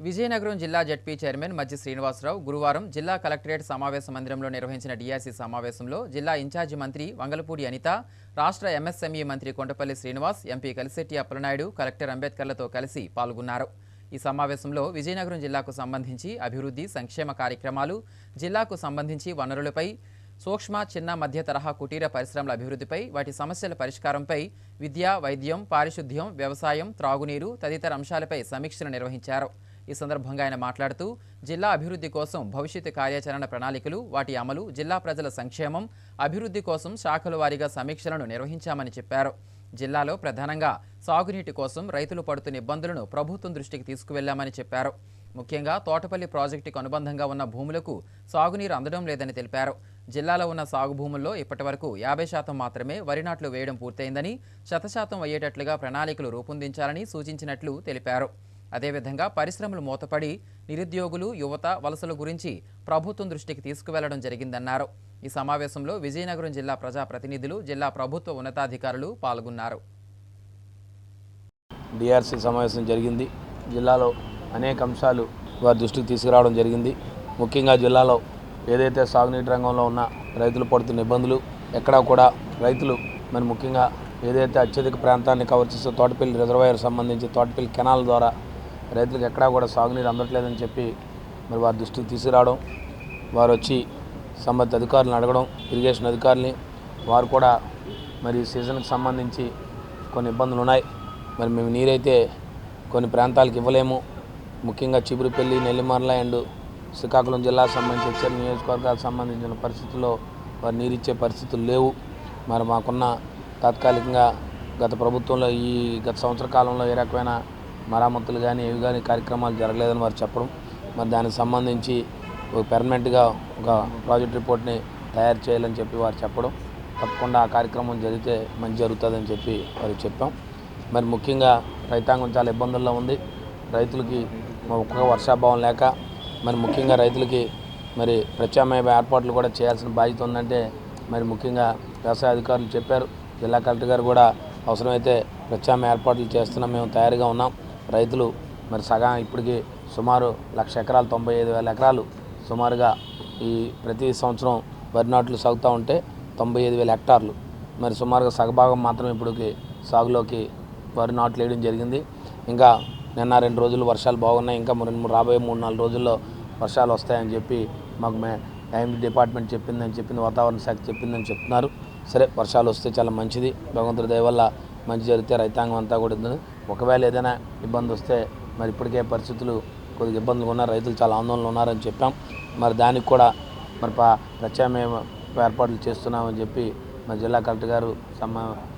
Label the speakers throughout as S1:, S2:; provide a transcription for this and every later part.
S1: విజయనగరం జిల్లా ZP chairman మజ్జి శ్రీనివాసరావు గురువారం జిల్లా కలెక్టరేట్ సమావేశ మందిరంలో నిర్వహించిన డీఆర్సీ సమావేశంలో జిల్లా ఇన్ఛార్జి మంత్రి వంగలపూడి అనిత, రాష్ట్ర ఎంఎస్ఎంఈ మంత్రి కొండపల్లి శ్రీనివాస్, ఎంపీ కలిశెట్టి అప్పలనాయుడు, కలెక్టర్ అంబేద్కర్లతో కలిసి పాల్గొన్నారు. ఈ సమావేశంలో విజయనగరం జిల్లాకు సంబంధించి అభివృద్ధి, సంక్షేమ కార్యక్రమాలు, జిల్లాకు సంబంధించి వనరులపై, సూక్ష్మ, చిన్న, మధ్య తరహా కుటీర పరిశ్రమల అభివృద్ధిపై, వాటి సమస్యల పరిష్కారంపై, విద్య, వైద్యం, పారిశుద్ధ్యం, వ్యవసాయం, త్రాగునీరు తదితర అంశాలపై సమీక్షలు నిర్వహించారు. ఈ సందర్భంగా ఆయన మాట్లాడుతూ జిల్లా అభివృద్ధి కోసం భవిష్యత్తు కార్యాచరణ ప్రణాళికలు, వాటి అమలు, జిల్లా ప్రజల సంక్షేమం, అభివృద్ధి కోసం శాఖల వారీగా సమీక్షలను నిర్వహించామని చెప్పారు. జిల్లాలో ప్రధానంగా సాగునీటి కోసం రైతులు పడుతున్న ఇబ్బందులను ప్రభుత్వం దృష్టికి తీసుకువెళ్లామని చెప్పారు. ముఖ్యంగా తోటపల్లి ప్రాజెక్టుకు అనుబంధంగా ఉన్న భూములకు సాగునీరు అందడం లేదని తెలిపారు. జిల్లాలో ఉన్న సాగు భూముల్లో ఇప్పటివరకు 50% మాత్రమే వరి నాట్లు వేయడం పూర్తయిందని, 100% అయ్యేటట్లుగా ప్రణాళికలు రూపొందించాలని సూచించినట్లు తెలిపారు. అదేవిధంగా పరిశ్రమలు మూతపడి నిరుద్యోగులు, యువత వలసల గురించి ప్రభుత్వం దృష్టికి తీసుకువెళ్లడం జరిగిందన్నారు. ఈ సమావేశంలో విజయనగరం జిల్లా ప్రజాప్రతినిధులు, జిల్లా ప్రభుత్వ ఉన్నతాధికారులు పాల్గొన్నారు.
S2: డిఆర్సీ సమావేశం జరిగింది. జిల్లాలో అనేక అంశాలు వారి దృష్టికి తీసుకురావడం జరిగింది. ముఖ్యంగా జిల్లాలో ఏదైతే సాగునీటి రంగంలో ఉన్న రైతులు పడుతున్న ఇబ్బందులు, ఎక్కడా కూడా రైతులు మరి ముఖ్యంగా ఏదైతే అత్యధిక ప్రాంతాన్ని కవర్ చేస్తూ తోటపల్లి రిజర్వాయర్ సంబంధించి తోటపల్లి కెనాల్ ద్వారా రైతులకు ఎక్కడా కూడా సాగునీరు అందట్లేదని చెప్పి మరి వారి దృష్టికి తీసుకురావడం, వారు వచ్చి సంబంధిత అధికారులను అడగడం, ఇరిగేషన్ అధికారులని, వారు కూడా మరి సీజన్కి సంబంధించి కొన్ని ఇబ్బందులు ఉన్నాయి, మరి మేము నీరైతే కొన్ని ప్రాంతాలకు ఇవ్వలేము, ముఖ్యంగా చిబురుపల్లి, నెల్లిమర్ల అండ్ శ్రీకాకుళం జిల్లాకు సంబంధించి ఇచ్చే నియోజకవర్గాలకు సంబంధించిన పరిస్థితుల్లో వారు నీరిచ్చే పరిస్థితులు లేవు. మరి మాకున్న తాత్కాలికంగా గత ప్రభుత్వంలో గత సంవత్సర కాలంలో ఏ రకమైన మరామతులు కానీ ఏవి కానీ కార్యక్రమాలు జరగలేదని వారు చెప్పడం, మరి దానికి సంబంధించి ఒక పెర్మనెంట్గా ఒక ప్రాజెక్ట్ రిపోర్ట్ని తయారు చేయాలని చెప్పి వారు చెప్పడం, తప్పకుండా ఆ కార్యక్రమం జరిగితే మంచి జరుగుతుందని చెప్పి వారికి చెప్పాం. మరి ముఖ్యంగా రైతాంగం చాలా ఇబ్బందుల్లో ఉంది. రైతులకి ఒక్క వర్షాభావం లేక మరి ముఖ్యంగా రైతులకి మరి ప్రత్యామ్నాయ ఏర్పాట్లు కూడా చేయాల్సిన బాధ్యత ఉందంటే మరి ముఖ్యంగా వ్యవసాయ అధికారులు చెప్పారు. జిల్లా కలెక్టర్ గారు కూడా అవసరమైతే ప్రత్యామ్నాయ ఏర్పాట్లు చేస్తున్నాం, మేము తయారుగా ఉన్నాం. రైతులు మరి సగం ఇప్పటికీ సుమారు 1,00,000 ఎకరాలు 95,000 ఎకరాలు సుమారుగా ఈ ప్రతి సంవత్సరం వరి నాట్లు సాగుతూ ఉంటే 95,000 హెక్టార్లు మరి సుమారుగా సగభాగం మాత్రం ఇప్పటికి సాగులోకి వరి నాట్లు వేయడం జరిగింది. ఇంకా నిన్న 2 రోజులు వర్షాలు బాగున్నాయి, ఇంకా రాబోయే 3-4 రోజుల్లో వర్షాలు వస్తాయని చెప్పి మాకు టైమ్ డిపార్ట్మెంట్ చెప్పింది, వాతావరణ శాఖ చెప్పిందని చెప్తున్నారు. సరే, వర్షాలు వస్తే చాలా మంచిది, భగవంతుడి దయ వల్ల మంచి జరిగితే రైతాంగం అంతా కూడా ఉంది. ఒకవేళ ఏదైనా ఇబ్బంది వస్తే మరి ఇప్పటికే పరిస్థితులు కొద్దిగా ఇబ్బందులు ఉన్నారు, రైతులు చాలా ఆందోళనలు ఉన్నారని చెప్పాం. మరి దానికి కూడా మరి ప్రత్యామ్నాయ ఏర్పాట్లు చేస్తున్నామని చెప్పి మరి జిల్లా కలెక్టర్ గారు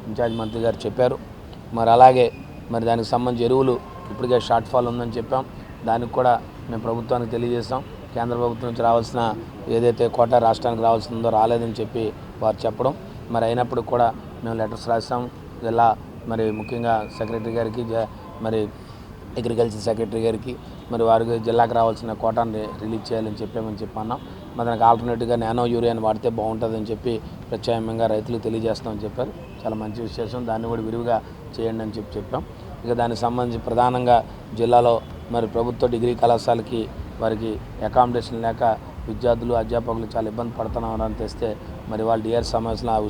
S2: ఇన్ఛార్జ్ మంత్రి గారు చెప్పారు. మరి అలాగే మరి దానికి సంబంధించి ఎరువులు ఇప్పటికే షార్ట్ ఫాల్ ఉందని చెప్పాం. దానికి కూడా మేము ప్రభుత్వానికి తెలియజేస్తాం. కేంద్ర ప్రభుత్వం నుంచి రావాల్సిన ఏదైతే కోటా రాష్ట్రానికి రావాల్సిందో రాలేదని చెప్పి వారు చెప్పడం, మరి అయినప్పుడు కూడా మేము లెటర్స్ రాస్తాం జిల్లా మరి ముఖ్యంగా సెక్రటరీ గారికి, మరి అగ్రికల్చర్ సెక్రటరీ గారికి, మరి వారికి జిల్లాకు రావాల్సిన కోటాన్ని రిలీజ్ చేయాలని చెప్పామని చెప్పన్నాం. మరి దానికి ఆల్టర్నేటివ్గా నానో యూరియాని వాడితే బాగుంటుందని చెప్పి ప్రత్యామ్నాయంగా రైతులకు తెలియజేస్తామని చెప్పారు. చాలా మంచి విశేషం, దాన్ని కూడా విరివిగా చేయండి అని చెప్పాం. ఇక దానికి సంబంధించి ప్రధానంగా జిల్లాలో మరి ప్రభుత్వ డిగ్రీ కళాశాలకి వారికి అకామిడేషన్ లేక విద్యార్థులు, అధ్యాపకులు చాలా ఇబ్బంది పడుతున్నారని తెస్తే మరి వాళ్ళు డిఆర్ సమావేశంలో ఆ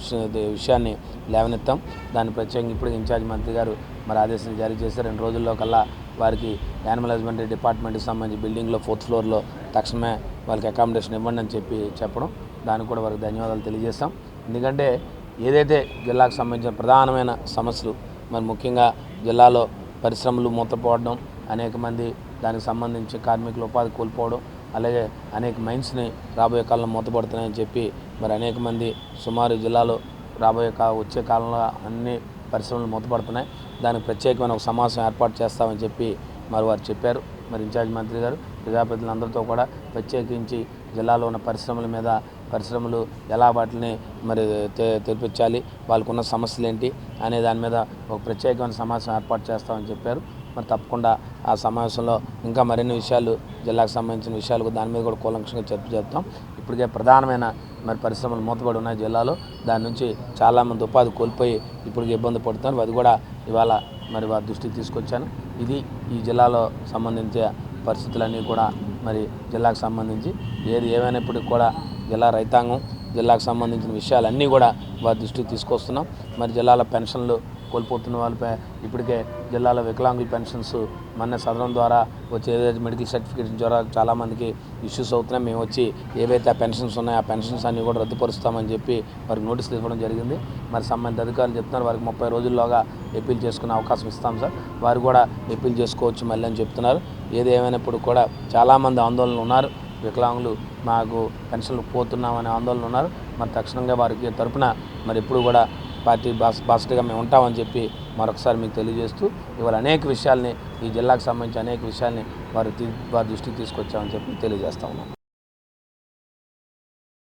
S2: విషయాన్ని లేవనెత్తాం. దాన్ని ప్రత్యేకంగా ఇప్పుడు ఇన్ఛార్జ్ మంత్రి గారు మరి ఆదేశాలు జారీ చేసి 2 రోజుల్లో కల్లా వారికి యానిమల్ హస్బెండరీ డిపార్ట్మెంట్కి సంబంధించి బిల్డింగ్లో 4th ఫ్లోర్లో తక్షణమే వాళ్ళకి అకామిడేషన్ ఇవ్వండి అని చెప్పడం, దానికి కూడా వారికి ధన్యవాదాలు తెలియజేస్తాం. ఎందుకంటే ఏదైతే జిల్లాకు సంబంధించిన ప్రధానమైన సమస్యలు మరి ముఖ్యంగా జిల్లాలో పరిశ్రమలు మూతపోవడం, అనేక మంది దానికి సంబంధించి కార్మికులు ఉపాధి కోల్పోవడం, అలాగే అనేక మైన్స్ని రాబోయే కాలంలో మూతపడుతున్నాయని చెప్పి మరి అనేక మంది సుమారు జిల్లాలో వచ్చే కాలంలో అన్ని పరిశ్రమలు మూతపడుతున్నాయి. దానికి ప్రత్యేకమైన ఒక సమావేశం ఏర్పాటు చేస్తామని చెప్పి మరి వారు చెప్పారు. మరి ఇన్ఛార్జ్ మంత్రి గారు ప్రజాప్రతినిధులందరితో కూడా ప్రత్యేకించి జిల్లాలో ఉన్న పరిశ్రమలు ఎలా వాటిని మరి తెప్పించాలి, వాళ్ళకున్న సమస్యలు ఏంటి అనే దాని మీద ఒక ప్రత్యేకమైన సమావేశం ఏర్పాటు చేస్తామని చెప్పారు. మరి తప్పకుండా ఆ సమావేశంలో ఇంకా మరిన్ని విషయాలు, జిల్లాకు సంబంధించిన విషయాలు దాని మీద కూడా కూలంకషంగా చర్చ చేస్తాం. ఇప్పటికే ప్రధానమైన మరి పరిశ్రమలు మూతపడి ఉన్నాయి జిల్లాలో, దాని నుంచి చాలామంది ఉపాధి కోల్పోయి ఇప్పటికి ఇబ్బంది పడుతున్నారు. అది కూడా ఇవాళ మరి వారి దృష్టికి తీసుకొచ్చాను. ఇది ఈ జిల్లాలో సంబంధించి పరిస్థితులన్నీ కూడా మరి జిల్లాకు సంబంధించి ఏది ఏమైనప్పటికీ కూడా జిల్లా రైతాంగం జిల్లాకు సంబంధించిన విషయాలన్నీ కూడా వారి దృష్టికి తీసుకొస్తున్నాం. మరి జిల్లాలో పెన్షన్లు కోల్పోతున్న వాళ్ళపై ఇప్పటికే జిల్లాలో వికలాంగుల పెన్షన్స్ మొన్న సదనం ద్వారా వచ్చే ఏదైతే మెడికల్ సర్టిఫికేట్ ద్వారా చాలామందికి ఇష్యూస్ అవుతున్నాయి. మేము వచ్చి ఏవైతే ఆ పెన్షన్స్ ఉన్నాయో ఆ పెన్షన్స్ అన్నీ కూడా రద్దుపరుస్తామని చెప్పి వారికి నోటీసులు ఇవ్వడం జరిగింది. మరి సంబంధిత అధికారులు చెప్తున్నారు వారికి 30 రోజుల్లోగా అప్పీల్ చేసుకునే అవకాశం ఇస్తాం సార్, వారు కూడా అప్పీల్ చేసుకోవచ్చు మళ్ళీ అని చెప్తున్నారు. ఏది ఏమైనప్పుడు కూడా చాలామంది ఆందోళనలు ఉన్నారు. వికలాంగులు మాకు పెన్షన్లు పోతున్నామనే ఆందోళన ఉన్నారు. మరి తక్షణంగా వారికి తరపున మరి ఎప్పుడు కూడా పార్టీ బాస్గా మేము ఉంటామని చెప్పి మరొకసారి మీకు తెలియజేస్తూ ఇవాళ అనేక విషయాల్ని ఈ జిల్లాకు సంబంధించి అనేక విషయాల్ని వారి దృష్టికి తీసుకొచ్చామని చెప్పి తెలియజేస్తా ఉన్నాం.